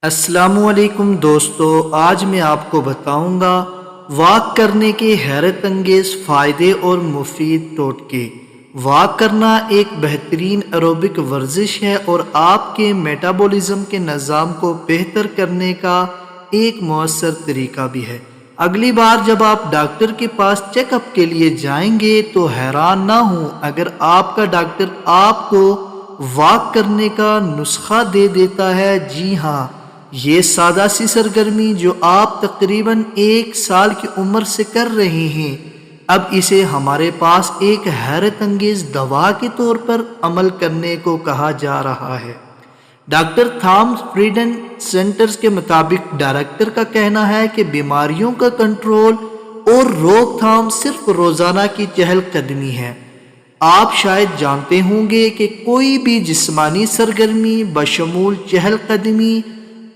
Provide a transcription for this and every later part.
السلام علیکم دوستو، آج میں آپ کو بتاؤں گا واک کرنے کے حیرت انگیز فائدے اور مفید ٹوٹکے۔ واک کرنا ایک بہترین ایروبک ورزش ہے اور آپ کے میٹابولزم کے نظام کو بہتر کرنے کا ایک مؤثر طریقہ بھی ہے۔ اگلی بار جب آپ ڈاکٹر کے پاس چیک اپ کے لیے جائیں گے تو حیران نہ ہوں اگر آپ کا ڈاکٹر آپ کو واک کرنے کا نسخہ دے دیتا ہے۔ جی ہاں، یہ سادہ سی سرگرمی جو آپ تقریباً 1 سال کی عمر سے کر رہے ہیں، اب اسے ہمارے پاس ایک حیرت انگیز دوا کے طور پر عمل کرنے کو کہا جا رہا ہے۔ ڈاکٹر تھامس فریڈن سینٹرز کے مطابق ڈائریکٹر کا کہنا ہے کہ بیماریوں کا کنٹرول اور روک تھام صرف روزانہ کی چہل قدمی ہے۔ آپ شاید جانتے ہوں گے کہ کوئی بھی جسمانی سرگرمی بشمول چہل قدمی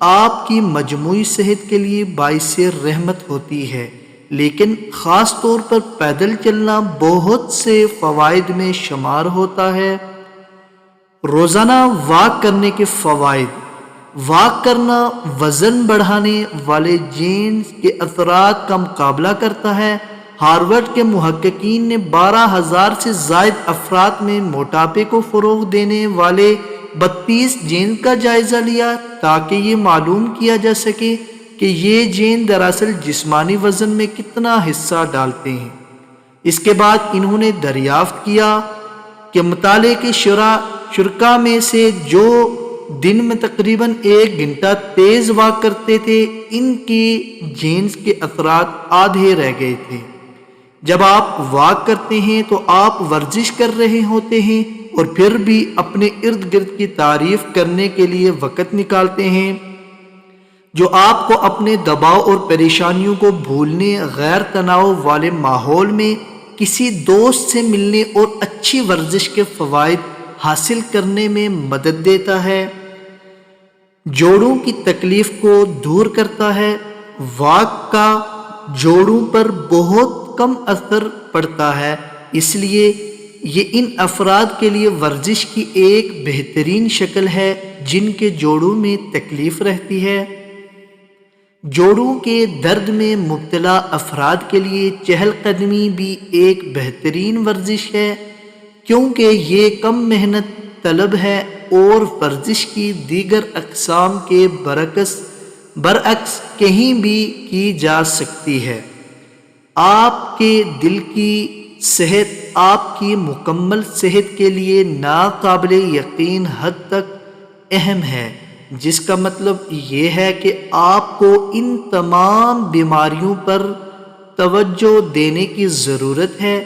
آپ کی مجموعی صحت کے لیے باعث رحمت ہوتی ہے، لیکن خاص طور پر پیدل چلنا بہت سے فوائد میں شمار ہوتا ہے۔ روزانہ واک کرنے کے فوائد۔ واک کرنا وزن بڑھانے والے جینز کے اثرات کا مقابلہ کرتا ہے۔ ہارورڈ کے محققین نے 12,000 سے زائد افراد میں موٹاپے کو فروغ دینے والے 32 جین کا جائزہ لیا تاکہ یہ معلوم کیا جا سکے کہ یہ جین دراصل جسمانی وزن میں کتنا حصہ ڈالتے ہیں۔ اس کے بعد انہوں نے دریافت کیا کہ مطالعے کے شرکاء میں سے جو دن میں تقریباً 1 گھنٹہ تیز واک کرتے تھے، ان کی جینز کے اثرات آدھے رہ گئے تھے۔ جب آپ واک کرتے ہیں تو آپ ورزش کر رہے ہوتے ہیں اور پھر بھی اپنے ارد گرد کی تعریف کرنے کے لیے وقت نکالتے ہیں، جو آپ کو اپنے دباؤ اور پریشانیوں کو بھولنے، غیر تناؤ والے ماحول میں کسی دوست سے ملنے اور اچھی ورزش کے فوائد حاصل کرنے میں مدد دیتا ہے۔ جوڑوں کی تکلیف کو دور کرتا ہے۔ واک کا جوڑوں پر بہت کم اثر پڑتا ہے، اس لیے یہ ان افراد کے لیے ورزش کی ایک بہترین شکل ہے جن کے جوڑوں میں تکلیف رہتی ہے۔ جوڑوں کے درد میں مبتلا افراد کے لیے چہل قدمی بھی ایک بہترین ورزش ہے، کیونکہ یہ کم محنت طلب ہے اور ورزش کی دیگر اقسام کے برعکس کہیں بھی کی جا سکتی ہے۔ آپ کے دل کی صحت آپ کی مکمل صحت کے لیے ناقابل یقین حد تک اہم ہے، جس کا مطلب یہ ہے کہ آپ کو ان تمام بیماریوں پر توجہ دینے کی ضرورت ہے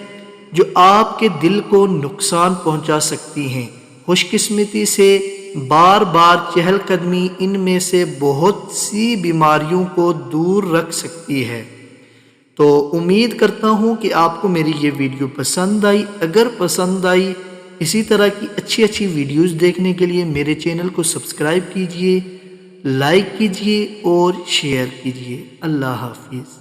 جو آپ کے دل کو نقصان پہنچا سکتی ہیں۔ خوش قسمتی سے بار بار چہل قدمی ان میں سے بہت سی بیماریوں کو دور رکھ سکتی ہے۔ تو امید کرتا ہوں کہ آپ کو میری یہ ویڈیو پسند آئی۔ اگر پسند آئی، اسی طرح کی اچھی ویڈیوز دیکھنے کے لیے میرے چینل کو سبسکرائب کیجئے، لائک کیجئے اور شیئر کیجئے۔ اللہ حافظ۔